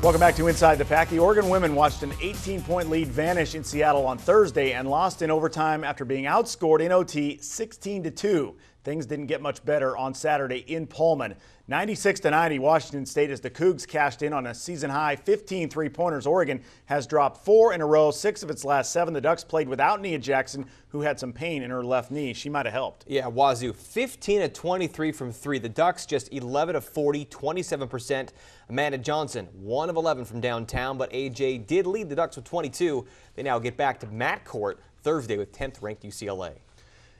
Welcome back to Inside the Pack. The Oregon women watched an 18-point lead vanish in Seattle on Thursday and lost in overtime after being outscored in OT 16-2. Things didn't get much better on Saturday in Pullman. 96-90 Washington State as the Cougs cashed in on a season-high 15 three-pointers. Oregon has dropped 4 in a row, 6 of its last 7. The Ducks played without Nia Jackson, who had some pain in her left knee. She might have helped. Yeah, Wazoo 15 of 23 from 3. The Ducks just 11 of 40, 27%. Amanda Johnson 1 of 11 from downtown, but AJ did lead the Ducks with 22. They now get back to mat court Thursday with 10th-ranked UCLA.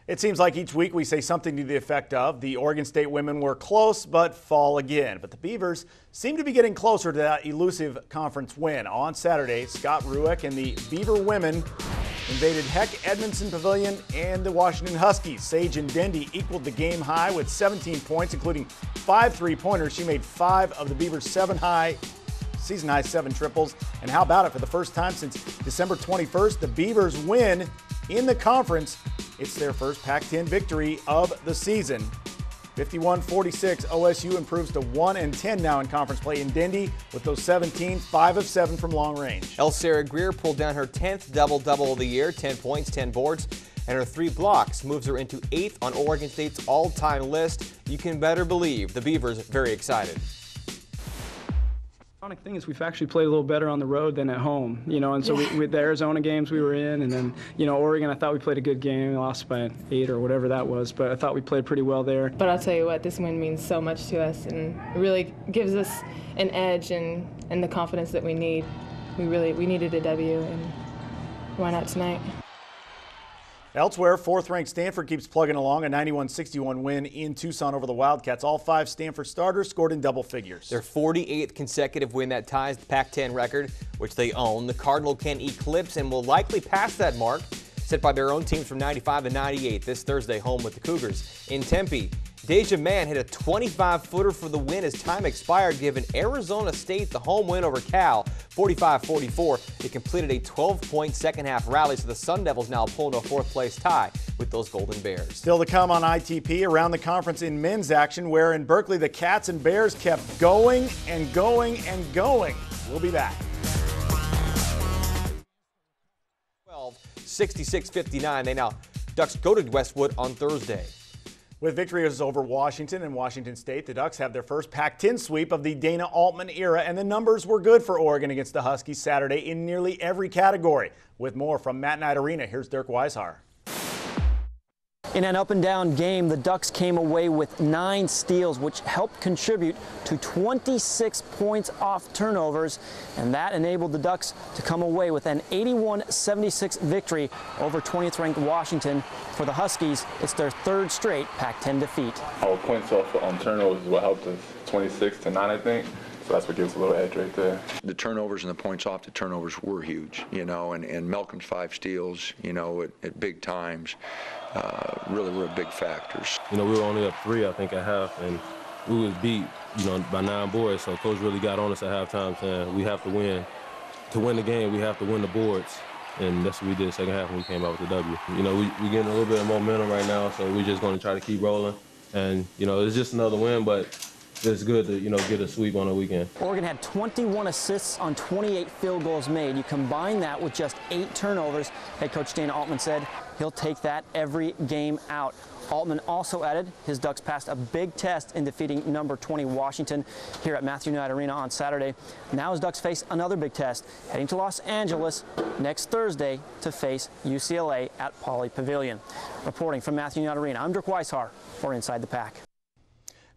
It seems like each week we say something to the effect of the Oregon State women were close but fall again. But the Beavers seem to be getting closer to that elusive conference win. On Saturday, Scott Rueck and the Beaver women invaded Heck Edmondson Pavilion and the Washington Huskies. Sage Ndendi equaled the game high with 17 points, including 5 three-pointers. She made 5 of the Beavers' season-high 7 triples. And how about it? For the first time since December 21st, the Beavers win in the conference. It's their first Pac-10 victory of the season. 51-46, OSU improves to 1-10 now in conference play. Ndendi with those 17, 5 of 7 from long range. Elsara Greer pulled down her 10th double-double of the year, 10 points, 10 boards, and her 3 blocks moves her into 8th on Oregon State's all-time list. You can better believe the Beavers very excited. The thing is, we've actually played a little better on the road than at home, and so with the Arizona games we were in, and then, Oregon, I thought we played a good game. We lost by 8 or whatever that was, but I thought we played pretty well there. But I'll tell you what, this win means so much to us, and it really gives us an edge and the confidence that we need. We needed a W, and why not tonight? Elsewhere, 4th-ranked Stanford keeps plugging along, a 91-61 win in Tucson over the Wildcats. All 5 Stanford starters scored in double figures. Their 48th consecutive win that ties the Pac-10 record, which they own. The Cardinal can eclipse and will likely pass that mark set by their own teams from 95 and 98 this Thursday home with the Cougars. In Tempe, Deja Mann hit a 25-footer for the win as time expired, giving Arizona State the home win over Cal, 45-44. It completed a 12-point second-half rally, so the Sun Devils now pull into a 4th-place tie with those Golden Bears. Still to come on ITP around the conference in men's action, where in Berkeley the Cats and Bears kept going and going and going. We'll be back. 66-59. They now Ducks go to Westwood on Thursday. With victories over Washington and Washington State, the Ducks have their first Pac-10 sweep of the Dana Altman era, and the numbers were good for Oregon against the Huskies Saturday in nearly every category. With more from Matt Knight Arena, here's Dirk Weishar. In an up-and-down game, the Ducks came away with 9 steals, which helped contribute to 26 points off turnovers, and that enabled the Ducks to come away with an 81-76 victory over 20th-ranked Washington. For the Huskies, it's their 3rd straight Pac-10 defeat. Our points off on turnovers is what helped us, 26-9, I think. So that's what gives a little edge right there. The turnovers and the points off the turnovers were huge, and Malcolm's 5 steals, at big times, really were big factors. We were only up 3, I think, at half, and we was beat, by 9 boards. So Coach really got on us at halftime saying we have to win. To win the game, we have to win the boards. And that's what we did second half when we came out with the W. We getting a little bit of momentum right now, so we're just going to try to keep rolling. And, it's just another win, but it's good to, get a sweep on the weekend. Oregon had 21 assists on 28 field goals made. You combine that with just 8 turnovers. Head coach Dana Altman said he'll take that every game out. Altman also added his Ducks passed a big test in defeating number 20 Washington here at Matthew Knight Arena on Saturday. Now his Ducks face another big test, heading to Los Angeles next Thursday to face UCLA at Pauley Pavilion. Reporting from Matthew Knight Arena, I'm Dirk Weishar for Inside the Pack.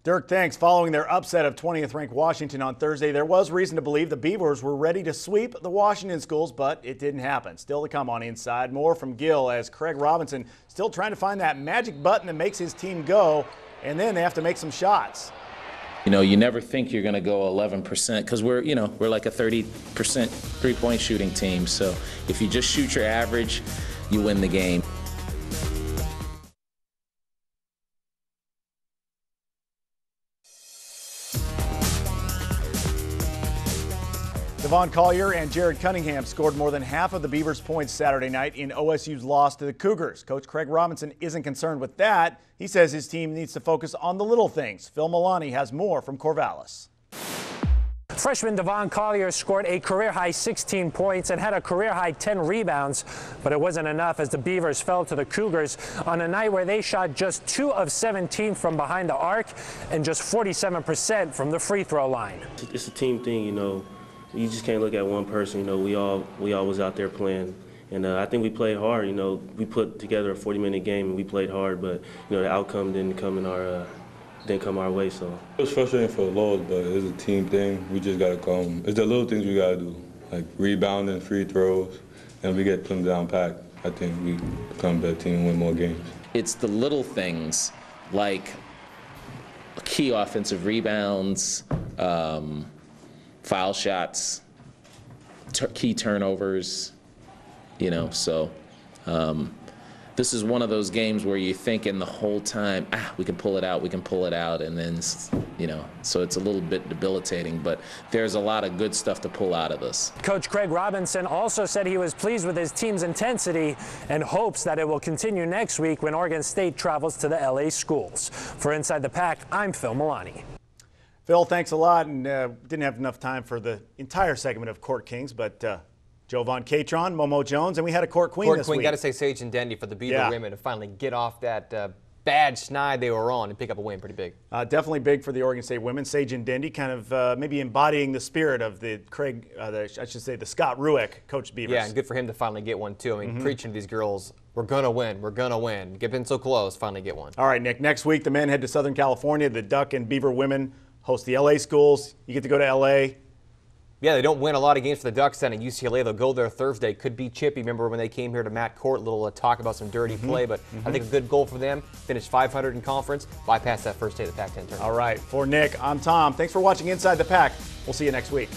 Dirk, thanks. Following their upset of 20th-ranked Washington on Thursday, there was reason to believe the Beavers were ready to sweep the Washington schools, but it didn't happen. Still to come on Inside. More from Gil as Craig Robinson still trying to find that magic button that makes his team go, and then they have to make some shots. You never think you're going to go 11% because we're like a 30% three-point shooting team. So if you just shoot your average, you win the game. Devon Collier and Jared Cunningham scored more than half of the Beavers' points Saturday night in OSU's loss to the Cougars. Coach Craig Robinson isn't concerned with that. He says his team needs to focus on the little things. Phil Milani has more from Corvallis. Freshman Devon Collier scored a career-high 16 points and had a career-high 10 rebounds, but it wasn't enough as the Beavers fell to the Cougars on a night where they shot just 2 of 17 from behind the arc and just 47% from the free throw line. It's a team thing, you know. You just can't look at one person. You know, we all was out there playing, and I think we played hard. You know, we put together a 40-minute game and we played hard, but you know the outcome didn't come our way. So it was frustrating for the loss, but it's a team thing. We just gotta come. It's the little things we gotta do, like rebounding, free throws, and we get them down packed. I think we become a better team and win more games. It's the little things like key offensive rebounds, foul shots, key turnovers, you know, so this is one of those games where you're thinking the whole time, we can pull it out, and then, you know, so it's a little bit debilitating, but there's a lot of good stuff to pull out of this. Coach Craig Robinson also said he was pleased with his team's intensity and hopes that it will continue next week when Oregon State travels to the LA schools. For Inside the Pac, I'm Phil Milani. Phil, thanks a lot, and didn't have enough time for the entire segment of Court Kings, but Jovan Catron, Momo Jones, and we had a Court Queen this week. Got to say Sage and Dendy for the Beaver women to finally get off that bad schneid they were on and pick up a win pretty big. Definitely big for the Oregon State women. Sage and Dendy kind of maybe embodying the spirit of the the Scott Rueck coached Beavers. Yeah, and good for him to finally get one too. I mean, preaching to these girls, we're gonna win, we're gonna win. Get been so close, finally get one. All right, Nick. Next week, the men head to Southern California. The Duck and Beaver women host the LA schools. You get to go to LA. Yeah, they don't win a lot of games for the Ducks then at UCLA. They'll go there Thursday. Could be chippy. Remember when they came here to Matt Court, a little talk about some dirty play, but I think a good goal for them. Finished 500 in conference, bypass that first day of the Pac-10 tournament. All right, for Nick, I'm Tom. Thanks for watching Inside the Pac. We'll see you next week.